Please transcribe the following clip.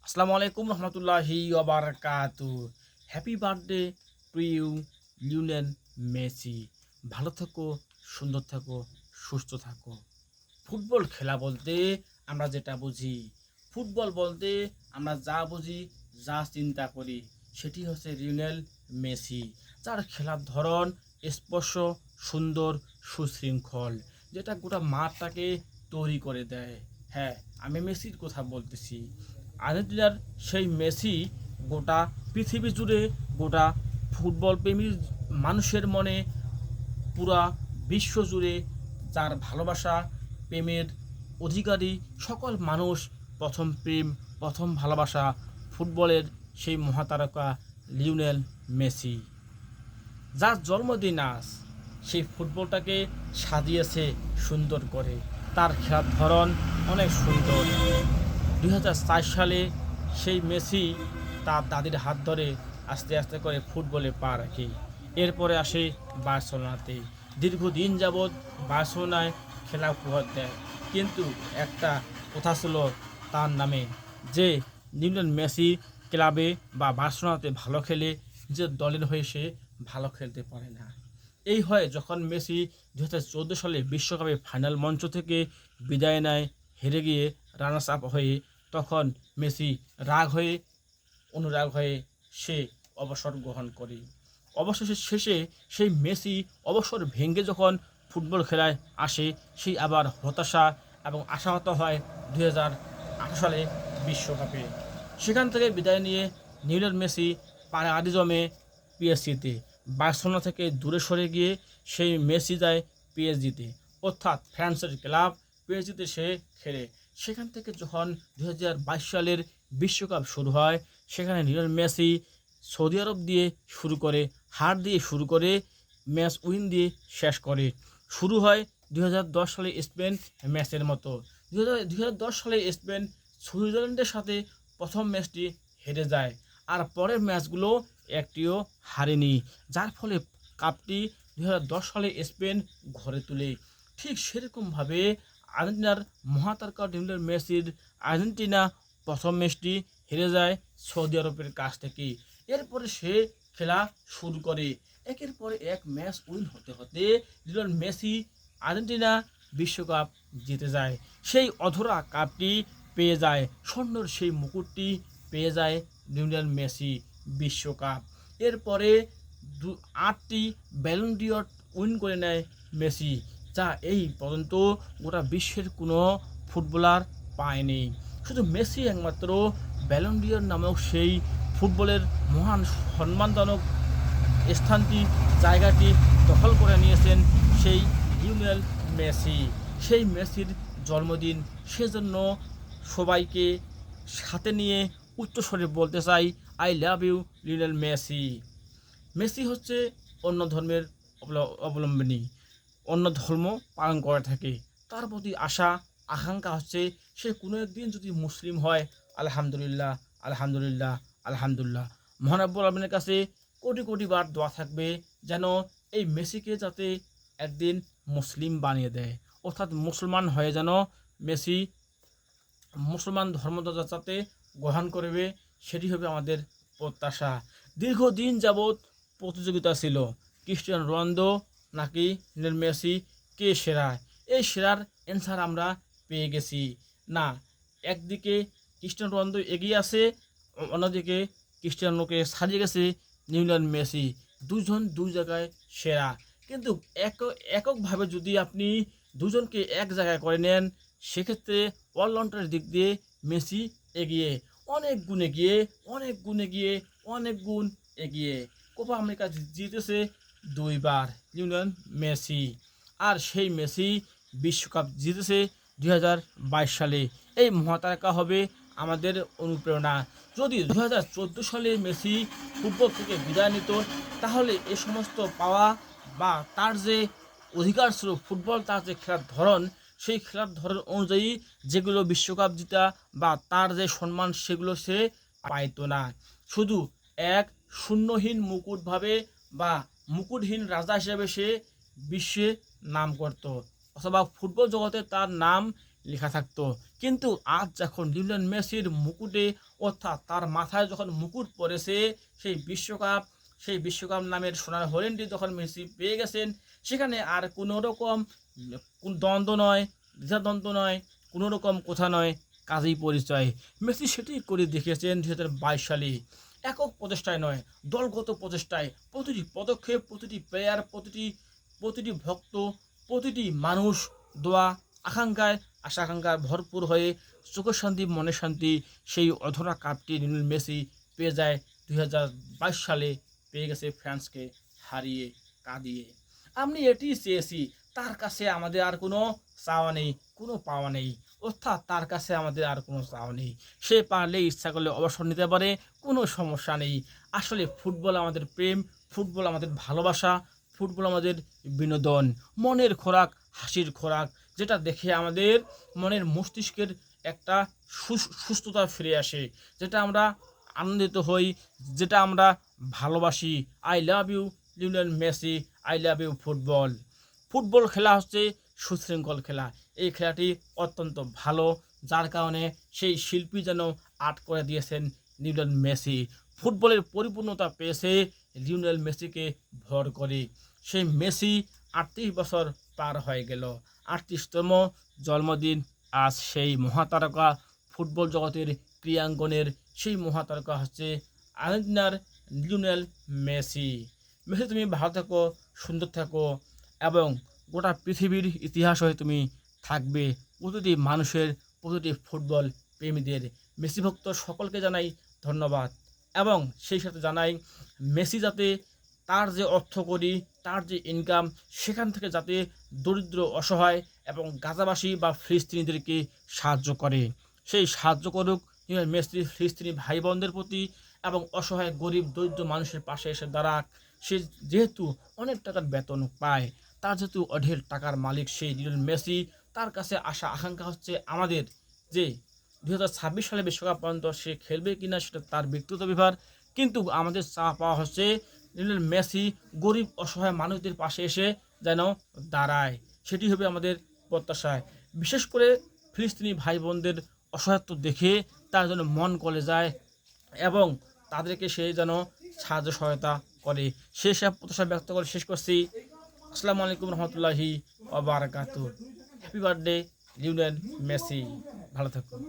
আসসালামু আলাইকুম রহমতুল্লাহি ওয়া বারাকাতু। Happy birthday to you Lionel Messi. ভালো থাকো, সুন্দর থাকো, সুস্থ থাকো। ফুটবল খেলা বলতে আমরা যেটা বুঝি, ফুটবল বলতে আমরা যা বুঝি, যা চিন্তা করি, সেটি হচ্ছে লিওনেল মেসি, যার খেলার ধরন স্পর্শ, সুন্দর, সুশৃঙ্খল, যেটা গোটা মাঠটাকে তৈরি করে দেয়। হ্যাঁ, আমি মেসির কথা বলতেছি। আর্জেন্টিনার সেই মেসি গোটা পৃথিবী জুড়ে, গোটা ফুটবল প্রেমী মানুষের মনে, পুরা বিশ্ব জুড়ে যার ভালোবাসা, প্রেমের অধিকারী সকল মানুষ, প্রথম প্রেম, প্রথম ভালোবাসা ফুটবলের সেই মহাতারকা লিওনেল মেসি, যার জন্মদিন আজ, সেই ফুটবলটাকে সাজিয়েছে সুন্দর করে। তার খেলার ধরন অনেক সুন্দর। 2004 সালে সেই মেসি তার দাদির হাত ধরে আস্তে আস্তে করে ফুটবলে পা রাখে। এরপরে আসে বার্সেলোনাতে, দীর্ঘদিন যাবৎ বার্সেলোনায় খেলা উপহার দেয়। কিন্তু একটা কথা ছিল তার নামে, যে লিওনেল মেসি ক্লাবে বা বার্সেলোনাতে ভালো খেলে, যে দলের হয়ে সে ভালো খেলতে পারে না। এই হয় যখন মেসি 2014 সালে বিশ্বকাপে ফাইনাল মঞ্চ থেকে বিদায় নেয়, হেরে গিয়ে রানার্স আপ হয়ে, তখন মেসি রাগ হয়ে, অনুরাগ হয়ে সে অবসর গ্রহণ করে। অবশেষে শেষে সেই মেসি অবসর ভেঙে যখন ফুটবল খেলায় আসে, সেই আবার হতাশা এবং আশাহত হয় 2018 সালে বিশ্বকাপে। সেখান থেকে বিদায় নিয়ে লিওনেল মেসি আদি জমে পিএসজিতে। বার্সেলোনা থেকে দূরে সরে গিয়ে সেই মেসি যায় পিএসজিতে, অর্থাৎ ফ্রান্সের ক্লাব পিএসজিতে সে খেলে। সেখান থেকে যখন 2022 সালের বিশ্বকাপ শুরু হয়, সেখানে লিওনেল মেসি সৌদি আরব দিয়ে শুরু করে, হার দিয়ে শুরু করে, ম্যাচ উইন দিয়ে শেষ করে। শুরু হয় 2010 সালে স্পেন ম্যাচের মতো। 2010 সালে স্পেন সুইজারল্যান্ডের সাথে প্রথম ম্যাচটি হেরে যায়, আর পরের ম্যাচগুলো একটিও হারেনি, যার ফলে কাপটি 2010 সালে স্পেন ঘরে তুলে। ঠিক সেরকমভাবে আর্জেন্টিনার মহাতারকা লিওনেল মেসির আর্জেন্টিনা প্রথম ম্যাচটি হেরে যায় সৌদি আরবের কাছ থেকে। এরপরে সে খেলা শুরু করে, একের পরে এক ম্যাচ উইন হতে হতে লিওনেল মেসি আর্জেন্টিনা বিশ্বকাপ জিতে যায়। সেই অধরা কাপটি পেয়ে যায়, স্বর্ণর সেই মুকুটটি পেয়ে যায় লিওনেল মেসি বিশ্বকাপ। এরপরে 8টি ব্যালন ডি'অর উইন করে নেয় মেসি, যা এই পর্যন্ত গোটা বিশ্বের কোনো ফুটবলার পায়নি। শুধু মেসি একমাত্র ব্যালন ডি'অর নামক সেই ফুটবলের মহান সম্মানজনক স্থানটি, জায়গাটি দখল করে নিয়েছেন সেই লিওনেল মেসি। সেই মেসির জন্মদিন, সেজন্য সবাইকে সাথে নিয়ে উচ্চস্বরে বলতে চাই, I love you Lionel Messi. Messi হচ্ছে অন্য ধর্মের অবলম্বনী, অন্য ধর্ম পালন করে থাকে। তার প্রতি আশা আকাঙ্ক্ষা হচ্ছে সে কোনো একদিন যদি মুসলিম হয়, আলহামদুলিল্লাহ, আলহামদুলিল্লাহ, আলহামদুলিল্লাহ। মহান রব্বুল আলামিনের কাছে কোটি কোটি বার দোয়া থাকবে যেন এই মেসিকে যাতে একদিন মুসলিম বানিয়ে দেয়, অর্থাৎ মুসলমান হয়ে যেন মেসি মুসলমান ধর্ম যাতে গ্রহণ করবে, সেটি হবে আমাদের প্রত্যাশা। দীর্ঘদিন যাবৎ প্রতিযোগিতা ছিল, ক্রিস্টিয়ানো রোনালদো নাকি লিওনেল মেসি, কে সেরা। এই সেরার অ্যান্সার আমরা পেয়ে গেছি। না, একদিকে ক্রিস্টিয়ানো রোনালদো এগিয়ে আছে, অন্যদিকে ক্রিস্টিয়ানোকে ছাড়িয়ে গেছে লিওনেল মেসি। দুজন দুই জায়গায় সেরা, কিন্তু এককভাবে যদি আপনি দুজনকে এক জায়গায় করে নেন, সেক্ষেত্রে অলরাউন্ডারের দিক দিয়ে মেসি এগিয়ে, অনেক গুণ এগিয়ে, অনেক গুণ এগিয়ে, অনেক গুণ এগিয়ে। কোপা আমেরিকা জিতেছে 2 বার লিওনেল মেসি, আর সেই মেসি বিশ্বকাপ জিতেছে 2022 সালে। এই মহাতারকা হবে আমাদের অনুপ্রেরণা। যদি 2014 সালে মেসি ফুটবল থেকে বিদায় নিত, তাহলে এই সমস্ত পাওয়া বা তার যে অধিকার ছিল, ফুটবল তার যে খেলার ধরন, সেই খেলার ধরন অনুযায়ী যেগুলো বিশ্বকাপ জিতা বা তার যে সম্মান, সেগুলো সে পাইতো না। শুধু এক শূন্যহীন মুকুটভাবে বা মুকুটহীন রাজা হিসেবে সে বিশ্বে নাম করত, অথবা ফুটবল জগতে তার নাম লেখা থাকতো। কিন্তু আজ যখন লিওনেল মেসির মুকুটে অর্থাৎ তার মাথায় যখন মুকুট পড়েছে, সেই বিশ্বকাপ নামের সোনার হরিণটি যখন মেসি পেয়ে গেছেন, সেখানে আর কোনো রকম দ্বন্দ্ব নয়, দ্বিধাদ্বন্দ্ব নয়, কোনো রকম কথা নয়, কাজেই পরিচয়। মেসি সেটি করে দেখিয়েছেন 2022 সালে। একক প্রচেষ্টায় নয়, দলগত প্রচেষ্টায় প্রতিটি পদক্ষেপ, প্রতিটি প্লেয়ার, প্রতিটি ভক্ত, প্রতিটি মানুষ দোয়া, আকাঙ্ক্ষায়, আশা আকাঙ্ক্ষায় ভরপুর হয়ে চোখের শান্তি, মনের শান্তি, সেই অধরা কাপটি লিওনেল মেসি পেয়ে যায় 2022 সালে, পেয়ে গেছে ফ্রান্সকে হারিয়ে, কাঁদিয়ে। আমি এটি চেয়েছি, তার কাছে আমাদের আর কোনো চাওয়া নেই, কোনো পাওয়া নেই, অর্থাৎ তার কাছে আমাদের আর কোনো চাওয়া নেই। সে পারলে ইচ্ছা করলে অবসর নিতে পারে, কোনো সমস্যা নেই। আসলে ফুটবল আমাদের প্রেম, ফুটবল আমাদের ভালোবাসা, ফুটবল আমাদের বিনোদন, মনের খোরাক, হাসির খোরাক, যেটা দেখে আমাদের মনের মস্তিষ্কের একটা সুস্থতা ফিরে আসে, যেটা আমরা আনন্দিত হই, যেটা আমরা ভালোবাসি। I love you Lionel Messi, I love you football. Football খেলা হচ্ছে সুশৃঙ্খল খেলা। এই খেলাটি অত্যন্ত ভালো, যার কারণে সেই শিল্পী যেন আর্ট করে দিয়েছেন লিওনেল মেসি। ফুটবলের পরিপূর্ণতা পেয়েছে লিওনেল মেসিকে ভর করে। সেই মেসি 38 বছর পার হয়ে গেল, 38তম জন্মদিন আজ সেই মহাতারকা, ফুটবল জগতের ক্রীড়াঙ্গনের সেই মহাতারকা হচ্ছে আর্জেন্টিনার লিওনেল মেসি। মেসি, তুমি ভালো থাকো, সুন্দর থাকো, এবং গোটা পৃথিবীর ইতিহাস হয়ে তুমি থাকবে প্রতিটি মানুষের, প্রতিটি ফুটবল প্রেমীদের। মেসি ভক্ত সকলকে জানাই ধন্যবাদ, এবং সেই সাথে জানাই মেসি যাতে তার যে অর্থকড়ি, তার যে ইনকাম, সেখান থেকে যাতে দরিদ্র, অসহায় এবং গাজাবাসী বা ফিলিস্তিনিদেরকে সাহায্য করে, সেই সাহায্য করুক মেসি ফিলিস্তিনি ভাই বোনদের প্রতি, এবং অসহায় গরিব দরিদ্র মানুষের পাশে এসে দাঁড়াক। সে যেহেতু অনেক টাকার বেতন পায়, তার যেহেতু অঢেল টাকার মালিক সেই লিওনেল মেসি, তার কাছে আশা আকাঙ্ক্ষা হচ্ছে আমাদের যে 2026 সালে বিশ্বকাপ পর্যন্ত সে খেলবে কিনা সেটা তার ব্যক্তিগত ব্যাপার, কিন্তু আমাদের চাওয়া পাওয়া হচ্ছে লিওনেল মেসি গরিব অসহায় মানুষদের পাশে এসে যেন দাঁড়ায়। সেটি হবে আমাদের প্রত্যাশায়। বিশেষ করে ফিলিস্তিনি ভাই বোনদের অসহায়ত্ব দেখে তার জন্য মন গলে যায়, এবং তাদেরকে সে যেন সাহায্য সহায়তা করে। সব প্রত্যাশা ব্যক্ত করে শেষ করছি। আসসালামু আলাইকুম রহমতুল্লাহি ওয়া বারাকাতুহু। হ্যাপি বার্থডে লিওনেল মেসি, ভালো থাকুন।